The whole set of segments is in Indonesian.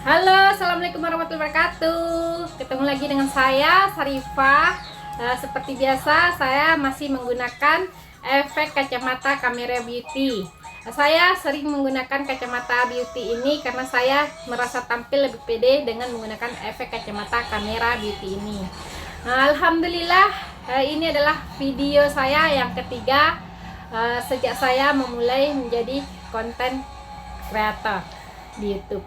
Halo, assalamualaikum warahmatullahi wabarakatuh. Ketemu lagi dengan saya, Sarifah. Seperti biasa, saya masih menggunakan efek kacamata kamera beauty. Saya sering menggunakan kacamata beauty ini karena saya merasa tampil lebih pede dengan menggunakan efek kacamata kamera beauty ini. Alhamdulillah, ini adalah video saya yang ketiga sejak saya memulai menjadi konten kreator di YouTube.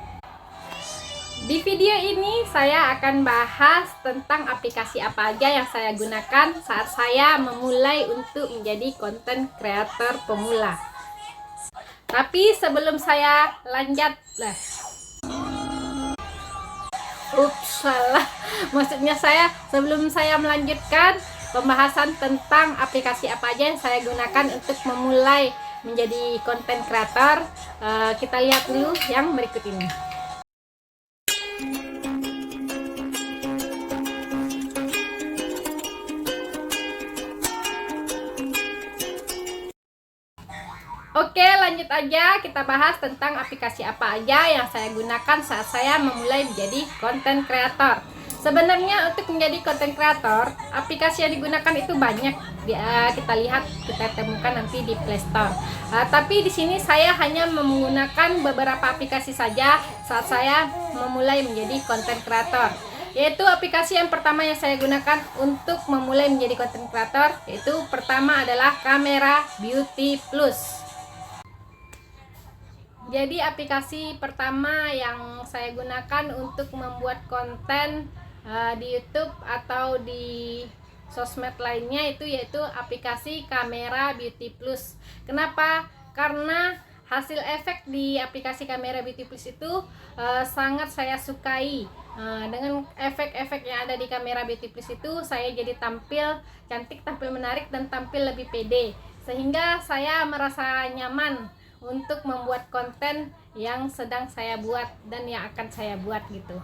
Di video ini saya akan bahas tentang aplikasi apa aja yang saya gunakan saat saya memulai untuk menjadi konten kreator pemula. Tapi sebelum saya lanjut salah. Maksudnya sebelum saya melanjutkan pembahasan tentang aplikasi apa aja yang saya gunakan untuk memulai menjadi konten kreator, kita lihat dulu yang berikut ini. Oke, lanjut aja, kita bahas tentang aplikasi apa aja yang saya gunakan saat saya memulai menjadi konten kreator. Sebenarnya untuk menjadi konten kreator, aplikasi yang digunakan itu banyak. Kita lihat, kita temukan nanti di Play Store. Tapi di sini saya hanya menggunakan beberapa aplikasi saja saat saya memulai menjadi konten kreator. Yaitu aplikasi yang pertama yang saya gunakan untuk memulai menjadi konten kreator, yaitu pertama adalah Kamera Beauty Plus. Jadi aplikasi pertama yang saya gunakan untuk membuat konten di YouTube atau di sosmed lainnya yaitu aplikasi Kamera Beauty Plus. Kenapa? Karena hasil efek di aplikasi Kamera Beauty Plus itu sangat saya sukai. Dengan efek-efek yang ada di Kamera Beauty Plus itu, saya jadi tampil cantik, tampil menarik, dan tampil lebih pede. Sehingga saya merasa nyaman untuk membuat konten yang sedang saya buat dan yang akan saya buat gitu.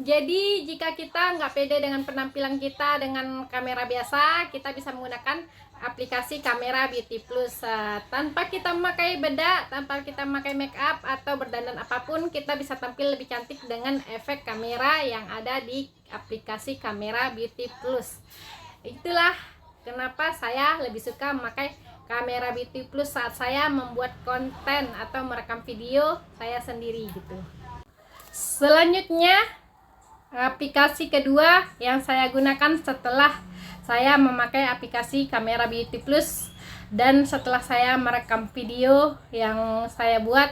Jadi jika kita nggak pede dengan penampilan kita dengan kamera biasa, kita bisa menggunakan aplikasi Kamera Beauty Plus. Tanpa kita memakai bedak, tanpa kita memakai make up atau berdandan apapun, kita bisa tampil lebih cantik dengan efek kamera yang ada di aplikasi Kamera Beauty Plus. Itulah kenapa saya lebih suka memakai Kamera Beauty Plus saat saya membuat konten atau merekam video saya sendiri gitu. Selanjutnya, aplikasi kedua yang saya gunakan setelah saya memakai aplikasi Kamera Beauty Plus dan setelah saya merekam video yang saya buat,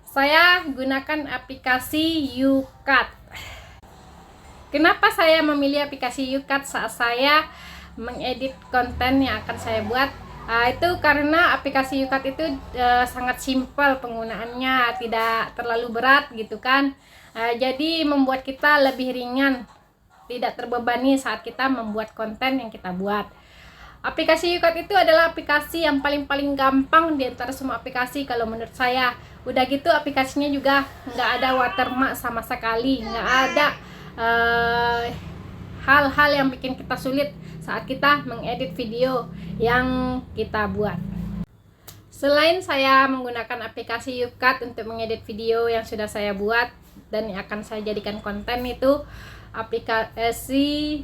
saya gunakan aplikasi YouCut. Kenapa saya memilih aplikasi YouCut saat saya mengedit konten yang akan saya buat? Itu karena aplikasi YouCut itu sangat simpel penggunaannya, tidak terlalu berat gitu kan. Jadi membuat kita lebih ringan, tidak terbebani saat kita membuat konten yang kita buat. Aplikasi YouCut itu adalah aplikasi yang paling gampang di antara semua aplikasi kalau menurut saya. Udah gitu aplikasinya juga nggak ada watermark sama sekali, nggak ada hal-hal yang bikin kita sulit saat kita mengedit video yang kita buat. Selain saya menggunakan aplikasi YouCut untuk mengedit video yang sudah saya buat dan yang akan saya jadikan konten, itu aplikasi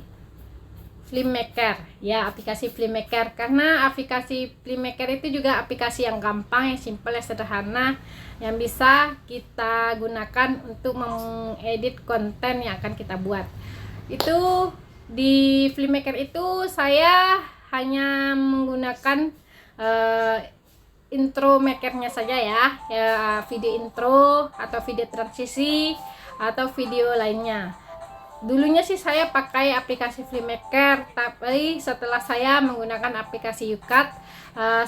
Filmmaker. Ya, aplikasi Filmmaker. Karena aplikasi Filmmaker itu juga aplikasi yang gampang, yang simpel, yang sederhana, yang bisa kita gunakan untuk mengedit konten yang akan kita buat. Itu di Filmmaker itu saya hanya menggunakan intro makernya saja ya, video intro atau video transisi atau video lainnya. Dulunya sih saya pakai aplikasi Filmmaker, tapi setelah saya menggunakan aplikasi YouCut,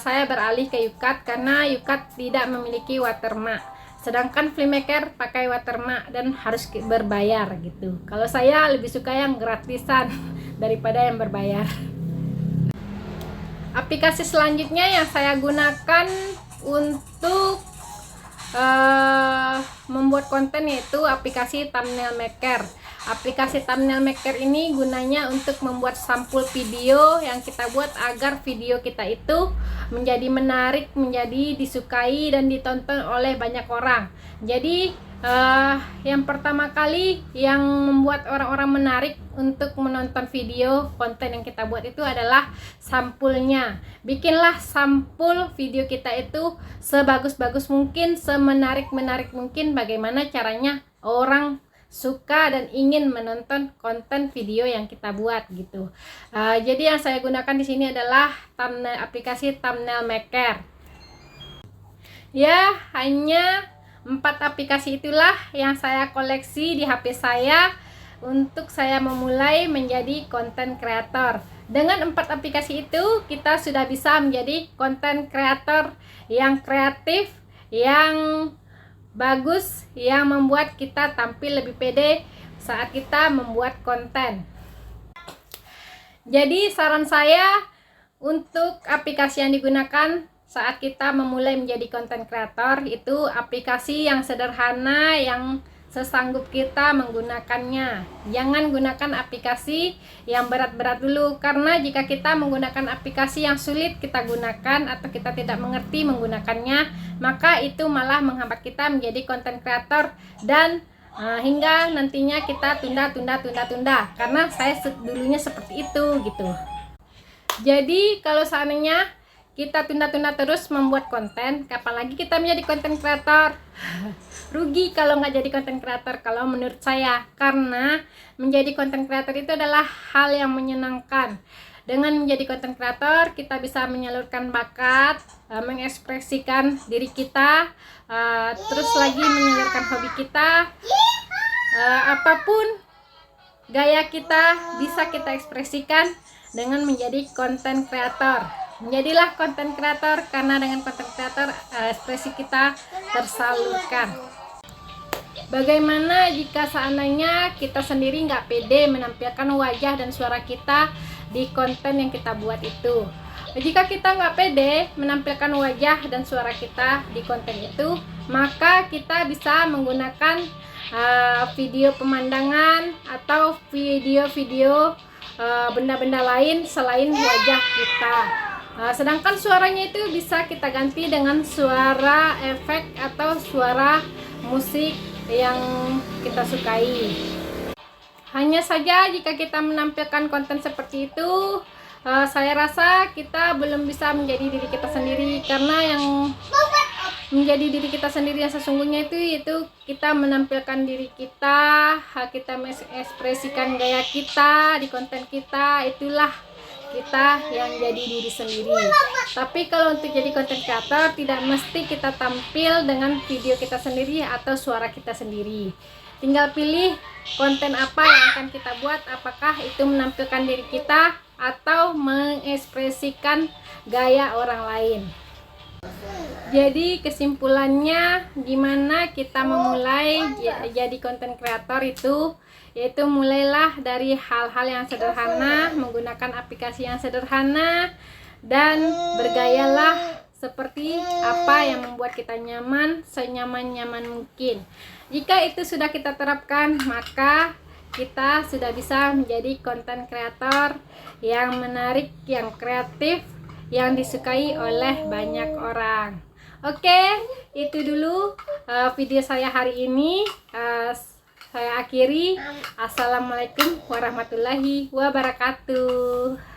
saya beralih ke YouCut karena YouCut tidak memiliki watermark. Sedangkan Filmmaker pakai watermark dan harus berbayar gitu. Kalau saya lebih suka yang gratisan daripada yang berbayar. Aplikasi selanjutnya yang saya gunakan untuk membuat konten, yaitu aplikasi Thumbnail Maker. Aplikasi Thumbnail Maker ini gunanya untuk membuat sampul video yang kita buat agar video kita itu menjadi menarik, menjadi disukai dan ditonton oleh banyak orang. Jadi yang pertama kali yang membuat orang-orang menarik untuk menonton video konten yang kita buat itu adalah sampulnya. Bikinlah sampul video kita itu sebagus-bagus mungkin, semenarik-menarik mungkin. Bagaimana caranya orang suka dan ingin menonton konten video yang kita buat gitu. Jadi yang saya gunakan di sini adalah aplikasi Thumbnail Maker. Ya, hanya 4 aplikasi itulah yang saya koleksi di HP saya untuk saya memulai menjadi konten kreator. Dengan 4 aplikasi itu kita sudah bisa menjadi konten kreator yang kreatif, yang bagus, yang membuat kita tampil lebih pede saat kita membuat konten. Jadi saran saya untuk aplikasi yang digunakan saat kita memulai menjadi konten kreator itu aplikasi yang sederhana, yang sesanggup kita menggunakannya. Jangan gunakan aplikasi yang berat-berat dulu, karena jika kita menggunakan aplikasi yang sulit kita gunakan atau kita tidak mengerti menggunakannya, maka itu malah menghambat kita menjadi konten kreator dan hingga nantinya kita tunda karena saya dulunya seperti itu gitu. Jadi kalau seandainya kita tunda-tunda terus membuat konten, kapan lagi kita menjadi konten kreator? Rugi kalau nggak jadi konten kreator kalau menurut saya, karena menjadi konten kreator itu adalah hal yang menyenangkan. Dengan menjadi konten kreator kita bisa menyalurkan bakat, mengekspresikan diri kita, terus lagi menyalurkan hobi kita, apapun gaya kita bisa kita ekspresikan dengan menjadi konten kreator. Menjadilah konten kreator, karena dengan konten kreator ekspresi kita tersalurkan. Bagaimana jika seandainya kita sendiri nggak pede menampilkan wajah dan suara kita di konten yang kita buat itu? Jika kita nggak pede menampilkan wajah dan suara kita di konten itu, maka kita bisa menggunakan video pemandangan atau video-video benda-benda lain selain wajah kita. Sedangkan suaranya itu bisa kita ganti dengan suara efek atau suara musik yang kita sukai. Hanya saja jika kita menampilkan konten seperti itu, saya rasa kita belum bisa menjadi diri kita sendiri, karena yang menjadi diri kita sendiri yang sesungguhnya itu kita menampilkan diri kita, kita mengekspresikan gaya kita di konten kita, itulah kita yang jadi diri sendiri. Tapi kalau untuk jadi konten kreator tidak mesti kita tampil dengan video kita sendiri atau suara kita sendiri. Tinggal pilih konten apa yang akan kita buat, apakah itu menampilkan diri kita atau mengekspresikan gaya orang lain. Jadi kesimpulannya, gimana kita memulai jadi konten kreator itu, yaitu mulailah dari hal-hal yang sederhana, menggunakan aplikasi yang sederhana, dan bergayalah seperti apa yang membuat kita nyaman, senyaman-nyaman mungkin. Jika itu sudah kita terapkan, maka kita sudah bisa menjadi konten kreator yang menarik, yang kreatif, yang disukai oleh banyak orang. Oke, itu dulu video saya hari ini. Saya akhiri. Assalamualaikum warahmatullahi wabarakatuh.